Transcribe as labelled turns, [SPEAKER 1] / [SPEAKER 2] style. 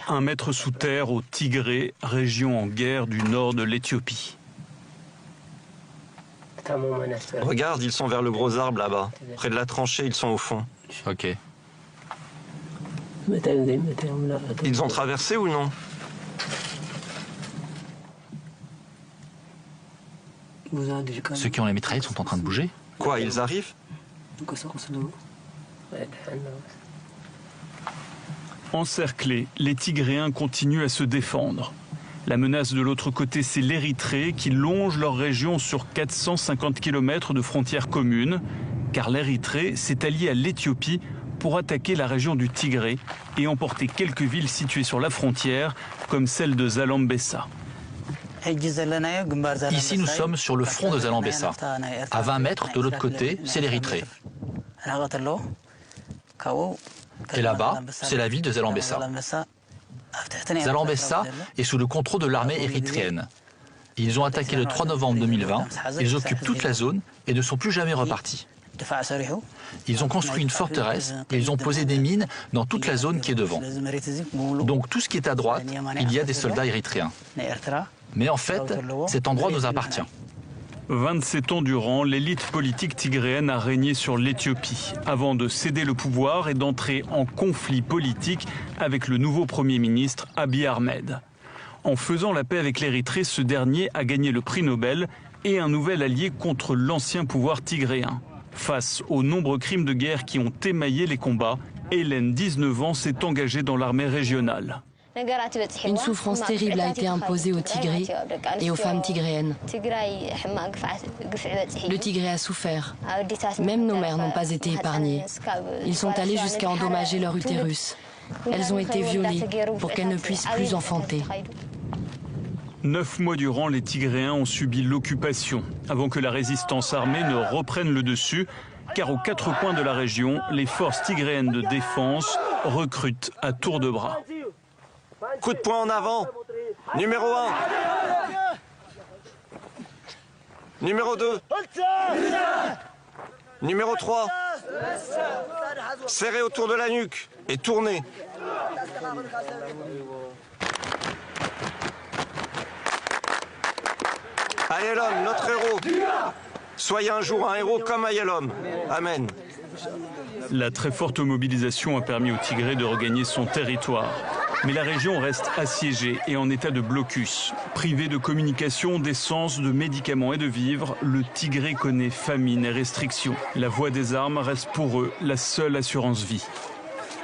[SPEAKER 1] Un mètre sous terre au Tigré, région en guerre du nord de l'Éthiopie.
[SPEAKER 2] Regarde, ils sont vers le gros arbre là-bas. Près de la tranchée, ils sont au fond.
[SPEAKER 3] Ok.
[SPEAKER 2] Ils ont traversé ou non?
[SPEAKER 3] Ceux qui ont les mitraillettes sont en train de bouger.
[SPEAKER 2] Quoi, ils arrivent?
[SPEAKER 1] Encerclés, les Tigréens continuent à se défendre. La menace de l'autre côté, c'est l'Érythrée qui longe leur région sur 450 km de frontières communes, car l'Érythrée s'est alliée à l'Éthiopie pour attaquer la région du Tigré et emporter quelques villes situées sur la frontière, comme celle de Zalambessa.
[SPEAKER 3] Ici, nous sommes sur le front de Zalambessa. À 20 mètres de l'autre côté, c'est l'Érythrée. Et là-bas, c'est la ville de Zalambessa. Zalambessa est sous le contrôle de l'armée érythréenne. Ils ont attaqué le 3 novembre 2020, ils occupent toute la zone et ne sont plus jamais repartis. Ils ont construit une forteresse et ils ont posé des mines dans toute la zone qui est devant. Donc tout ce qui est à droite, il y a des soldats érythréens. Mais en fait, cet endroit nous appartient.
[SPEAKER 1] 27 ans durant, l'élite politique tigréenne a régné sur l'Éthiopie, avant de céder le pouvoir et d'entrer en conflit politique avec le nouveau Premier ministre Abiy Ahmed. En faisant la paix avec l'Érythrée, ce dernier a gagné le prix Nobel et un nouvel allié contre l'ancien pouvoir tigréen. Face aux nombreux crimes de guerre qui ont émaillé les combats, Hélène, 19 ans, s'est engagée dans l'armée régionale.
[SPEAKER 4] Une souffrance terrible a été imposée aux Tigrés et aux femmes tigréennes. Le Tigré a souffert. Même nos mères n'ont pas été épargnées. Ils sont allés jusqu'à endommager leur utérus. Elles ont été violées pour qu'elles ne puissent plus enfanter.
[SPEAKER 1] 9 mois durant, les Tigréens ont subi l'occupation, avant que la résistance armée ne reprenne le dessus, car aux 4 coins de la région, les forces tigréennes de défense recrutent à tour de bras.
[SPEAKER 2] Coup de poing en avant. Numéro 1. Numéro 2. Numéro 3. Serrez autour de la nuque et tournez. Ayalom, notre héros. Soyez un jour un héros comme Ayalom. Amen.
[SPEAKER 1] La très forte mobilisation a permis au Tigré de regagner son territoire. Mais la région reste assiégée et en état de blocus. Privé de communication, d'essence, de médicaments et de vivres, le Tigré connaît famine et restrictions. La voie des armes reste pour eux la seule assurance vie.